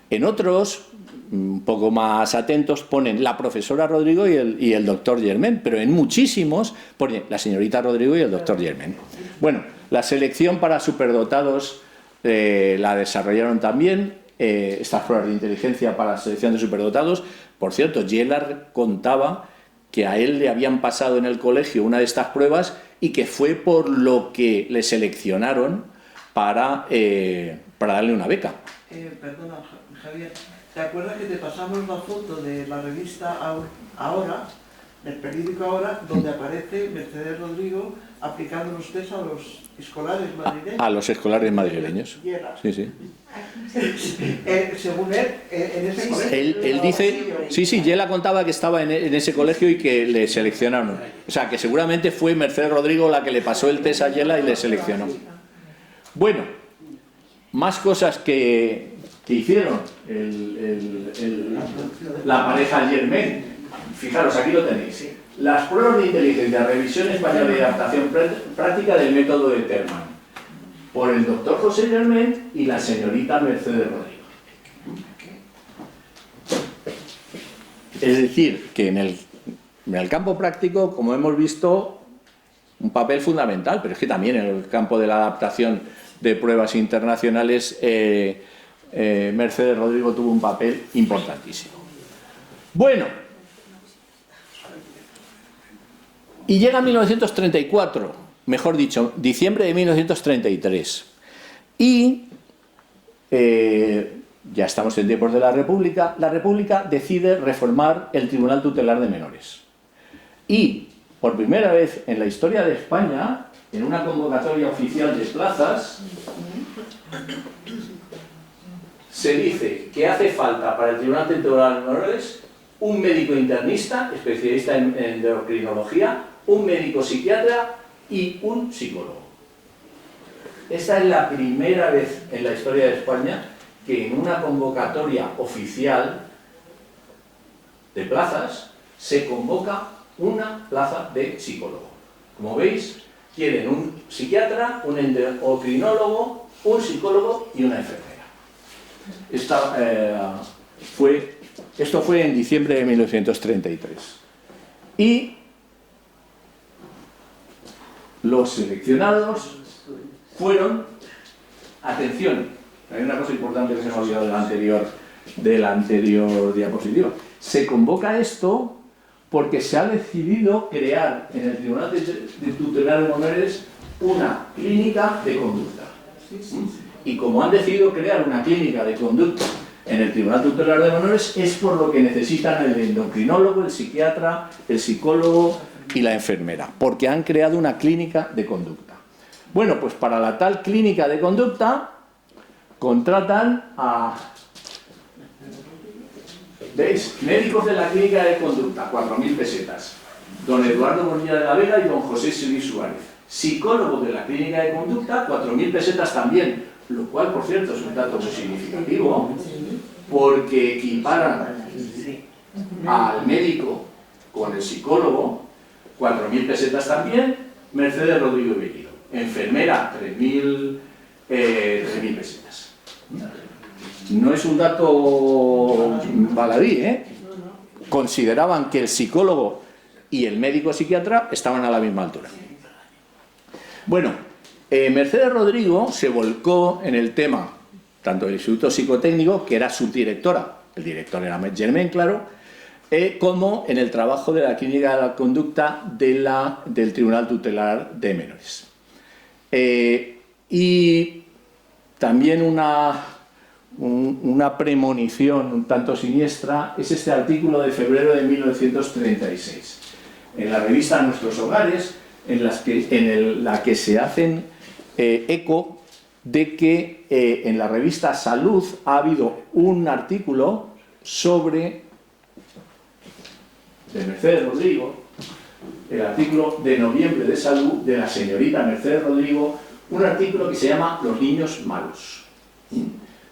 En otros, un poco más atentos, ponen la profesora Rodrigo y el doctor Germán, pero en muchísimos ponen la señorita Rodrigo y el doctor Germán. Bueno, la selección para superdotados la desarrollaron también, estas pruebas de inteligencia para la selección de superdotados. Por cierto, Yela contaba que a él le habían pasado en el colegio una de estas pruebas y que fue por lo que le seleccionaron para darle una beca. Perdona, Javier, ¿te acuerdas que te pasamos la foto de la revista Ahora, del periódico Ahora, donde aparece Mercedes Rodrigo aplicando los test a los escolares madrileños? A los escolares madrileños. Sí, sí. Según él, en ese colegio. Él dice, sí, Yela contaba que estaba en ese colegio y que le seleccionaron. O sea, que seguramente fue Mercedes Rodrigo la que le pasó el test a Yela y le seleccionó. Bueno, más cosas que hicieron la pareja Germán. Fijaros, aquí lo tenéis. Las pruebas de inteligencia, revisión española y adaptación práctica del método de Terman, por el doctor José Germán y la señorita Mercedes Rodrigo. Es decir, que en el campo práctico, como hemos visto, un papel fundamental, pero es que también en el campo de la adaptación de pruebas internacionales Mercedes Rodrigo tuvo un papel importantísimo. Bueno, y llega 1934, mejor dicho, diciembre de 1933, y ya estamos en tiempos de la República decide reformar el Tribunal Tutelar de Menores. Y, por primera vez en la historia de España, en una convocatoria oficial de plazas, se dice que hace falta para el Tribunal Tutelar de Menores un médico internista, especialista en endocrinología, un médico psiquiatra y un psicólogo. Esta es la primera vez en la historia de España que en una convocatoria oficial de plazas se convoca una plaza de psicólogo. Como veis, quieren un psiquiatra, un endocrinólogo, un psicólogo y una enfermera. Esto fue en diciembre de 1933. Y los seleccionados fueron, atención, hay una cosa importante que se me ha olvidado de la anterior diapositiva. Se convoca esto porque se ha decidido crear en el Tribunal de Tutelar de Menores una clínica de conducta. Y como han decidido crear una clínica de conducta en el Tribunal Tutelar de Menores, es por lo que necesitan el endocrinólogo, el psiquiatra, el psicólogo y la enfermera, porque han creado una clínica de conducta. Bueno, pues para la tal clínica de conducta contratan a, ¿veis? Médicos de la clínica de conducta, 4.000 pesetas. Don Eduardo Bonilla de la Vega y don José Silvi Suárez. Psicólogos de la clínica de conducta, 4.000 pesetas también, lo cual, por cierto, es un dato muy significativo, porque equiparan al médico con el psicólogo, 4.000 pesetas también. Mercedes Rodrigo Bellido. Enfermera, 3.000 pesetas. No es un dato baladí, ¿eh? Consideraban que el psicólogo y el médico psiquiatra estaban a la misma altura. Bueno, Mercedes Rodrigo se volcó en el tema, tanto del Instituto Psicotécnico, que era subdirectora, el director era Germain, claro, como en el trabajo de la clínica de la conducta del Tribunal Tutelar de Menores. Y también una premonición un tanto siniestra es este artículo de febrero de 1936 en la revista Nuestros Hogares, en la que se hacen eco de que en la revista Salud ha habido un artículo de Mercedes Rodrigo, el artículo de noviembre de Salud de la señorita Mercedes Rodrigo, un artículo que se llama Los niños malos.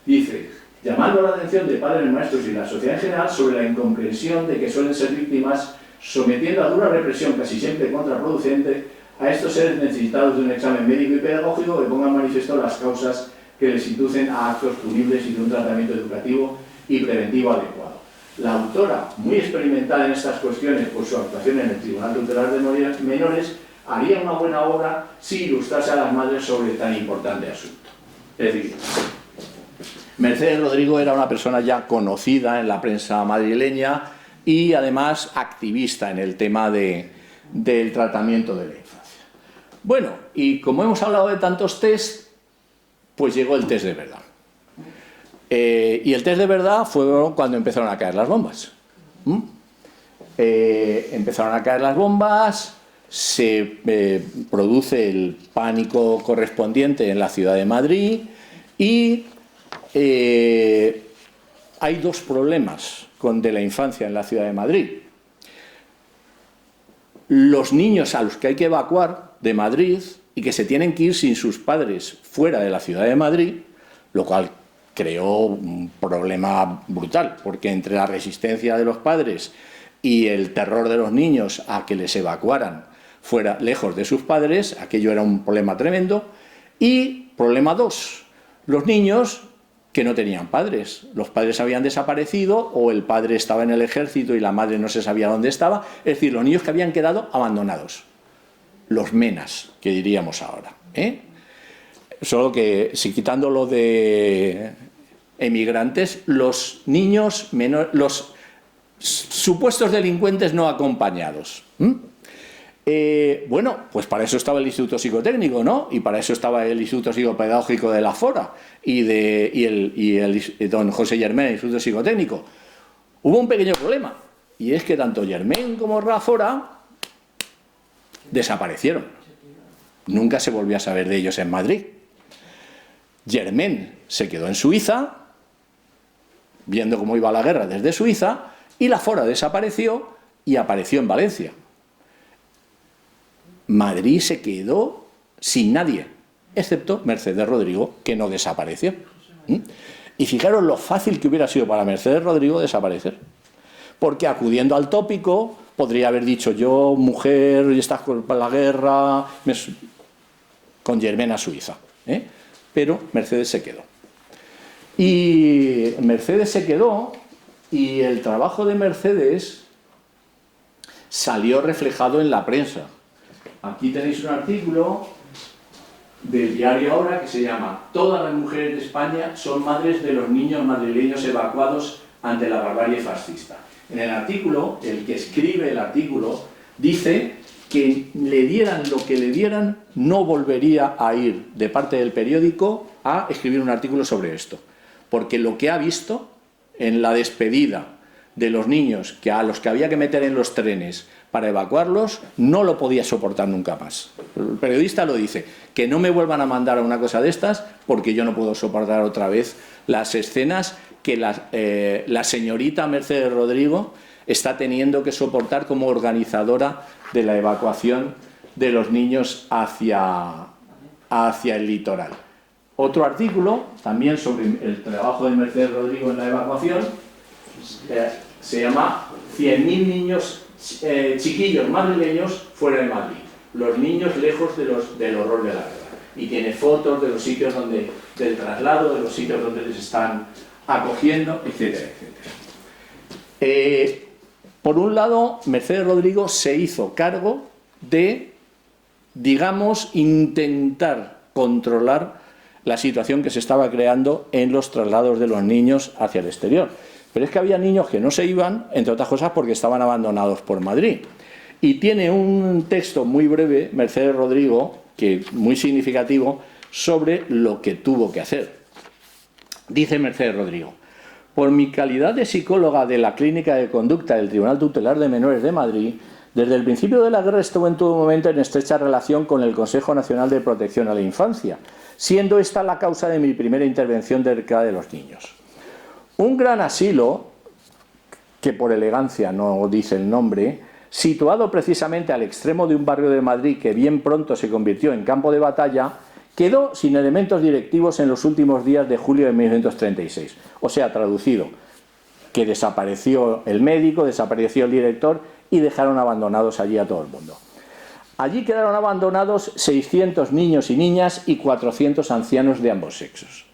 Dice, llamando la atención de padres, maestros y la sociedad en general sobre la incomprensión de que suelen ser víctimas, sometiendo a dura represión casi siempre contraproducente a estos seres necesitados de un examen médico y pedagógico que pongan manifiesto las causas que les inducen a actos punibles y de un tratamiento educativo y preventivo adecuado. La autora, muy experimentada en estas cuestiones por su actuación en el Tribunal Tutelar de Menores, haría una buena obra si ilustrase a las madres sobre tan importante asunto. Es decir, Mercedes Rodrigo era una persona ya conocida en la prensa madrileña y además activista en el tema del tratamiento de la infancia. Bueno, y como hemos hablado de tantos test, pues llegó el test de verdad. Y el test de verdad fue cuando empezaron a caer las bombas. Empezaron a caer las bombas, se produce el pánico correspondiente en la ciudad de Madrid y hay dos problemas de la infancia en la ciudad de Madrid. Los niños a los que hay que evacuar de Madrid y que se tienen que ir sin sus padres fuera de la ciudad de Madrid, lo cual creó un problema brutal, porque entre la resistencia de los padres y el terror de los niños a que les evacuaran fuera lejos de sus padres, aquello era un problema tremendo. Y problema 2, los niños que no tenían padres, los padres habían desaparecido o el padre estaba en el ejército y la madre no se sabía dónde estaba, es decir, los niños que habían quedado abandonados. los menas, que diríamos ahora, ¿eh? Solo que, si quitando lo de emigrantes, los niños menores, los supuestos delincuentes no acompañados. Bueno, pues para eso estaba el Instituto Psicotécnico, ¿no? Y para eso estaba el Instituto Psicopedagógico de la Fora y el don José Germán, el Instituto Psicotécnico. Hubo un pequeño problema, y es que tanto Germán como la Fora desaparecieron. Nunca se volvió a saber de ellos en Madrid. Germán se quedó en Suiza, viendo cómo iba la guerra desde Suiza, y la Fora desapareció y apareció en Valencia. Madrid se quedó sin nadie, excepto Mercedes Rodrigo, que no desapareció. Y fijaros lo fácil que hubiera sido para Mercedes Rodrigo desaparecer. Porque acudiendo al tópico, podría haber dicho: yo, mujer, y estás con la guerra, con Germán a Suiza. Pero Mercedes se quedó. Y Mercedes se quedó, y el trabajo de Mercedes salió reflejado en la prensa. Aquí tenéis un artículo del diario Ahora que se llama "Todas las mujeres de España son madres de los niños madrileños evacuados ante la barbarie fascista". En el artículo, el que escribe el artículo dice que le dieran lo que le dieran, no volvería a ir de parte del periódico a escribir un artículo sobre esto, porque lo que ha visto en la despedida de los niños a los que había que meter en los trenes para evacuarlos, no lo podía soportar nunca más. El periodista lo dice: que no me vuelvan a mandar a una cosa de estas, porque yo no puedo soportar otra vez las escenas que la señorita Mercedes Rodrigo está teniendo que soportar como organizadora de la evacuación de los niños hacia el litoral. Otro artículo, también sobre el trabajo de Mercedes Rodrigo en la evacuación, se llama "100.000 niños chiquillos madrileños fuera de Madrid, los niños lejos del horror de la guerra", y tiene fotos de los sitios del traslado, de los sitios donde les están acogiendo, etcétera, etcétera. Por un lado, Mercedes Rodrigo se hizo cargo de, digamos, intentar controlar la situación que se estaba creando en los traslados de los niños hacia el exterior. Pero es que había niños que no se iban, entre otras cosas porque estaban abandonados por Madrid. Y tiene un texto muy breve, Mercedes Rodrigo, que muy significativo, sobre lo que tuvo que hacer. Dice Mercedes Rodrigo: "Por mi calidad de psicóloga de la Clínica de Conducta del Tribunal Tutelar de Menores de Madrid, desde el principio de la guerra estuve en todo momento en estrecha relación con el Consejo Nacional de Protección a la Infancia, siendo esta la causa de mi primera intervención cerca de los niños. Un gran asilo", que por elegancia no dice el nombre, "situado precisamente al extremo de un barrio de Madrid que bien pronto se convirtió en campo de batalla, quedó sin elementos directivos en los últimos días de julio de 1936. O sea, traducido, que desapareció el médico, desapareció el director y dejaron abandonados allí a todo el mundo. Allí quedaron abandonados 600 niños y niñas y 400 ancianos de ambos sexos.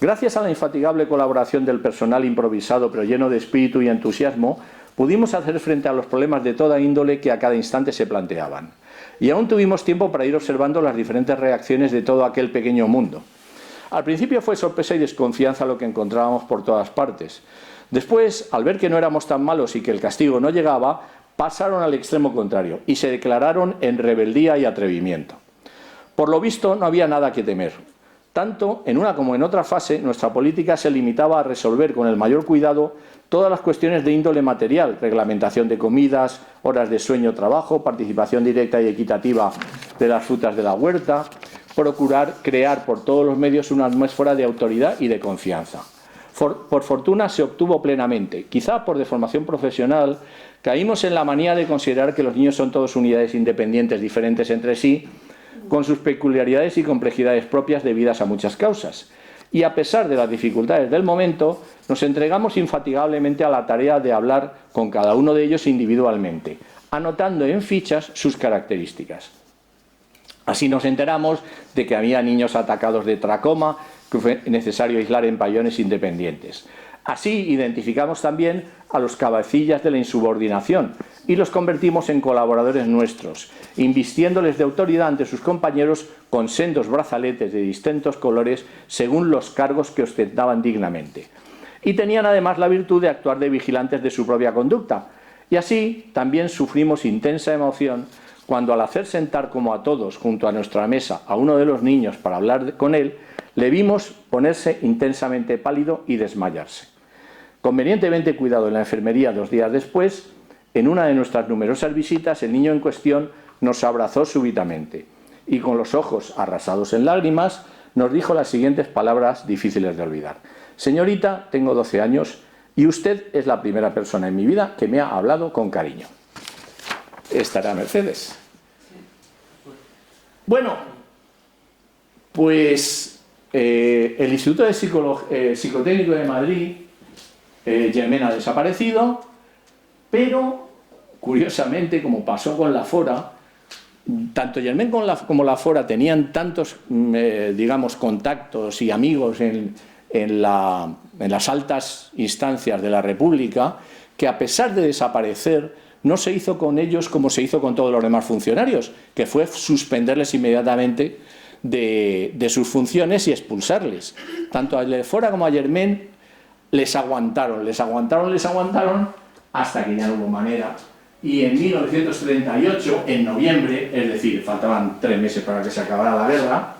Gracias a la infatigable colaboración del personal improvisado pero lleno de espíritu y entusiasmo, pudimos hacer frente a los problemas de toda índole que a cada instante se planteaban. Y aún tuvimos tiempo para ir observando las diferentes reacciones de todo aquel pequeño mundo. Al principio fue sorpresa y desconfianza lo que encontrábamos por todas partes. Después, al ver que no éramos tan malos y que el castigo no llegaba, pasaron al extremo contrario y se declararon en rebeldía y atrevimiento. Por lo visto, no había nada que temer. Tanto en una como en otra fase, nuestra política se limitaba a resolver con el mayor cuidado todas las cuestiones de índole material: reglamentación de comidas, horas de sueño, trabajo, participación directa y equitativa de las frutas de la huerta, procurar crear por todos los medios una atmósfera de autoridad y de confianza. Por fortuna se obtuvo plenamente. Quizá por deformación profesional caímos en la manía de considerar que los niños son todos unidades independientes diferentes entre sí, con sus peculiaridades y complejidades propias debidas a muchas causas. Y a pesar de las dificultades del momento, nos entregamos infatigablemente a la tarea de hablar con cada uno de ellos individualmente, anotando en fichas sus características. Así nos enteramos de que había niños atacados de tracoma, que fue necesario aislar en pabellones independientes. Así identificamos también a los cabecillas de la insubordinación, y los convertimos en colaboradores nuestros, invistiéndoles de autoridad ante sus compañeros con sendos brazaletes de distintos colores según los cargos que ostentaban dignamente. Y tenían además la virtud de actuar de vigilantes de su propia conducta. Y así también sufrimos intensa emoción cuando, al hacer sentar como a todos junto a nuestra mesa a uno de los niños para hablar con él, le vimos ponerse intensamente pálido y desmayarse. Convenientemente cuidado en la enfermería 2 días después, en una de nuestras numerosas visitas, el niño en cuestión nos abrazó súbitamente y, con los ojos arrasados en lágrimas, nos dijo las siguientes palabras difíciles de olvidar: «Señorita, tengo 12 años y usted es la primera persona en mi vida que me ha hablado con cariño». Esta era Mercedes. Bueno, pues el Instituto de Psicotécnico de Madrid, Germain ha desaparecido, pero curiosamente, como pasó con la Fora, tanto Germain como la Fora tenían tantos, digamos, contactos y amigos en las altas instancias de la República, que a pesar de desaparecer, no se hizo con ellos como se hizo con todos los demás funcionarios, que fue suspenderles inmediatamente de sus funciones y expulsarles. Tanto a la Fora como a Germain les aguantaron, hasta que ya no hubo manera. Y en 1938, en noviembre, es decir, faltaban 3 meses para que se acabara la guerra,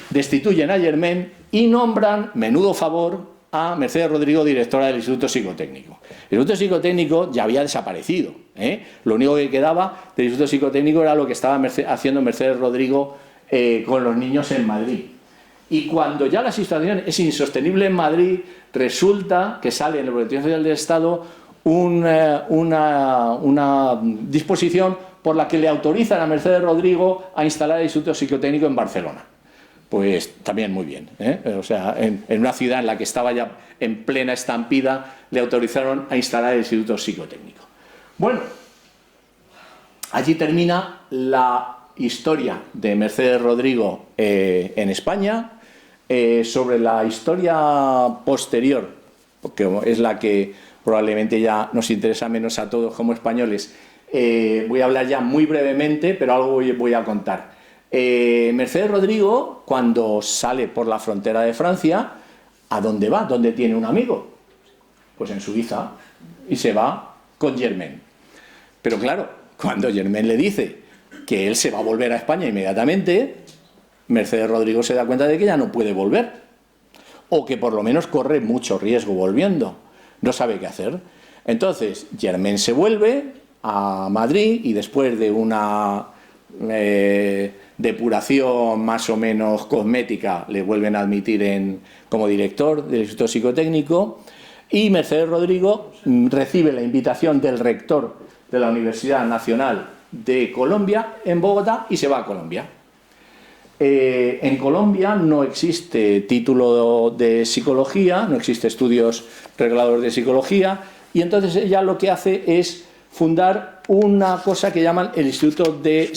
destituyen a Germain y nombran, menudo favor, a Mercedes Rodrigo, directora del Instituto Psicotécnico. El Instituto Psicotécnico ya había desaparecido, ¿eh? Lo único que quedaba del Instituto Psicotécnico era lo que estaba haciendo Mercedes Rodrigo con los niños en Madrid. Y cuando ya la situación es insostenible en Madrid, resulta que sale en el Boletín Oficial del Estado una disposición por la que le autorizan a Mercedes Rodrigo a instalar el Instituto Psicotécnico en Barcelona. Pues también muy bien, ¿eh? O sea, en una ciudad en la que estaba ya en plena estampida, le autorizaron a instalar el Instituto Psicotécnico. Bueno, allí termina la historia de Mercedes Rodrigo en España. Sobre la historia posterior, porque es la que probablemente ya nos interesa menos a todos como españoles, voy a hablar ya muy brevemente, pero algo voy a contar. Mercedes Rodrigo, cuando sale por la frontera de Francia, ¿a dónde va? ¿Dónde tiene un amigo? Pues en Suiza, y se va con Germain. Pero claro, cuando Germain le dice que él se va a volver a España inmediatamente, Mercedes Rodrigo se da cuenta de que ya no puede volver, o que por lo menos corre mucho riesgo volviendo, no sabe qué hacer. Entonces Germain se vuelve a Madrid y, después de una depuración más o menos cosmética, le vuelven a admitir como director del Instituto Psicotécnico, y Mercedes Rodrigo recibe la invitación del rector de la Universidad Nacional de Colombia en Bogotá y se va a Colombia. En Colombia no existe título de psicología, no existe estudios reglados de psicología, y entonces ella lo que hace es fundar una cosa que llaman el Instituto de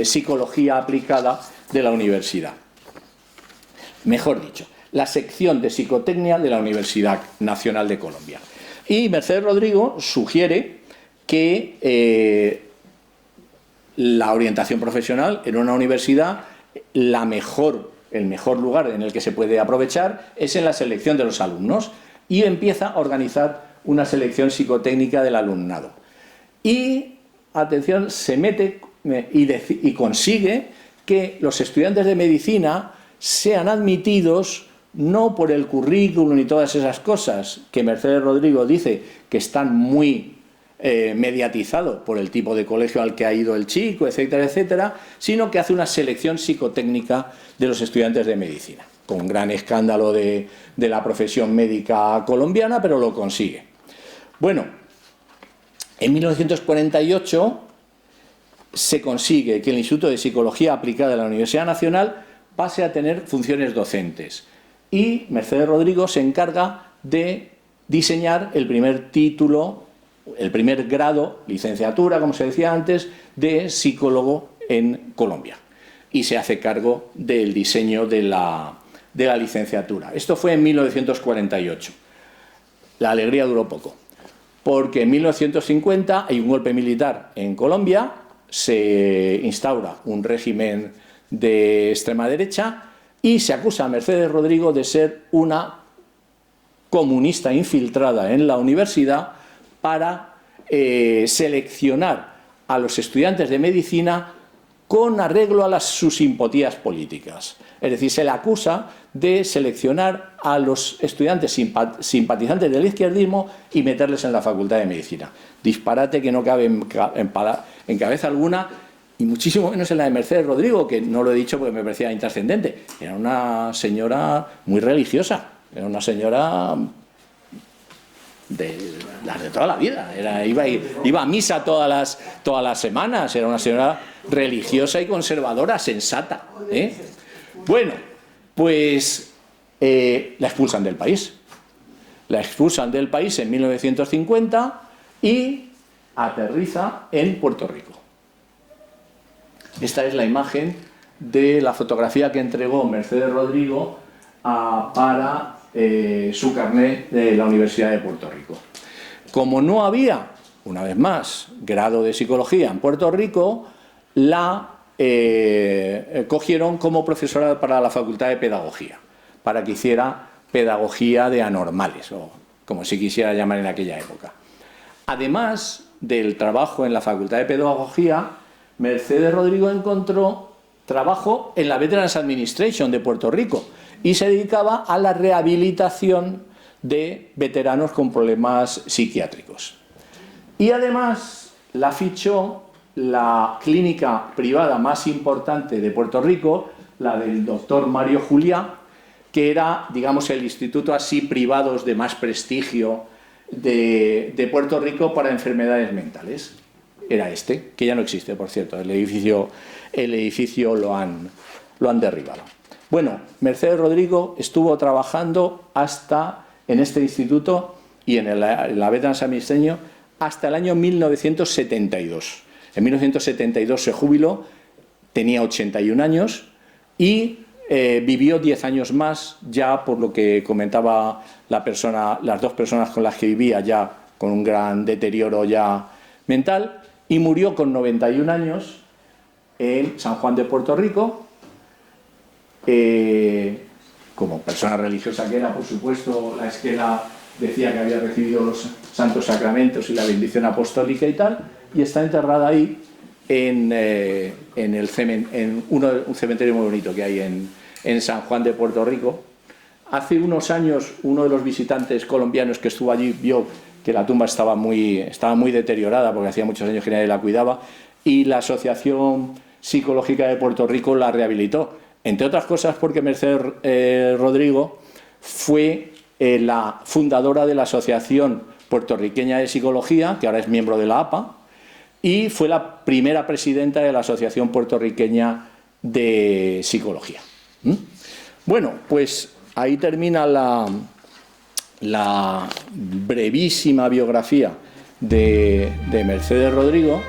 Psicología Aplicada de la universidad. Mejor dicho, la sección de psicotecnia de la Universidad Nacional de Colombia. Y Mercedes Rodrigo sugiere que la orientación profesional en una universidad, el mejor lugar en el que se puede aprovechar es en la selección de los alumnos, y empieza a organizar una selección psicotécnica del alumnado. Y, atención, se mete y consigue que los estudiantes de medicina sean admitidos no por el currículum y todas esas cosas que Mercedes Rodrigo dice que están muy mediatizado por el tipo de colegio al que ha ido el chico, etcétera, etcétera, sino que hace una selección psicotécnica de los estudiantes de medicina, con gran escándalo de la profesión médica colombiana, pero lo consigue. Bueno, en 1948 se consigue que el Instituto de Psicología Aplicada de la Universidad Nacional pase a tener funciones docentes, y Mercedes Rodrigo se encarga de diseñar el primer título, el primer grado, licenciatura, como se decía antes, de psicólogo en Colombia, y se hace cargo del diseño de la licenciatura. Esto fue en 1948. La alegría duró poco, porque en 1950 hay un golpe militar en Colombia, se instaura un régimen de extrema derecha y se acusa a Mercedes Rodrigo de ser una comunista infiltrada en la universidad para seleccionar a los estudiantes de medicina con arreglo a sus simpatías políticas. Es decir, se le acusa de seleccionar a los estudiantes simpatizantes del izquierdismo y meterles en la Facultad de Medicina. Disparate que no cabe en cabeza alguna, y muchísimo menos en la de Mercedes Rodrigo, que no lo he dicho porque me parecía intrascendente. Era una señora muy religiosa, era una señora de las de toda la vida. Iba a misa todas las semanas, era una señora religiosa y conservadora, sensata. Bueno, pues la expulsan del país. La expulsan del país en 1950 y aterriza en Puerto Rico. Esta es la imagen de la fotografía que entregó Mercedes Rodrigo para su carnet de la Universidad de Puerto Rico. Como no había, una vez más, grado de psicología en Puerto Rico, la cogieron como profesora para la Facultad de Pedagogía, para que hiciera pedagogía de anormales, o como se quisiera llamar en aquella época. Además del trabajo en la Facultad de Pedagogía, Mercedes Rodrigo encontró trabajo en la Veterans Administration de Puerto Rico y se dedicaba a la rehabilitación de veteranos con problemas psiquiátricos. Y además la fichó la clínica privada más importante de Puerto Rico, la del doctor Mario Juliá, que era, digamos, el instituto así privados de más prestigio de Puerto Rico para enfermedades mentales. Era este, que ya no existe, por cierto, el edificio lo han derribado. Bueno, Mercedes Rodrigo estuvo trabajando en este instituto y en la Veterans Administration hasta el año 1972. En 1972 se jubiló, tenía 81 años y vivió 10 años más, ya por lo que comentaba las dos personas con las que vivía, ya con un gran deterioro ya mental, y murió con 91 años en San Juan de Puerto Rico. Como persona religiosa que era, por supuesto, la esquela decía que había recibido los santos sacramentos y la bendición apostólica y tal, y está enterrada ahí en un cementerio muy bonito que hay en San Juan de Puerto Rico. Hace unos años uno de los visitantes colombianos que estuvo allí vio que la tumba estaba muy deteriorada porque hacía muchos años que nadie la cuidaba, y la Asociación Psicológica de Puerto Rico la rehabilitó, entre otras cosas porque Mercedes Rodrigo fue la fundadora de la Asociación Puertorriqueña de Psicología, que ahora es miembro de la APA, y fue la primera presidenta de la Asociación Puertorriqueña de Psicología. Bueno, pues ahí termina la brevísima biografía de Mercedes Rodrigo.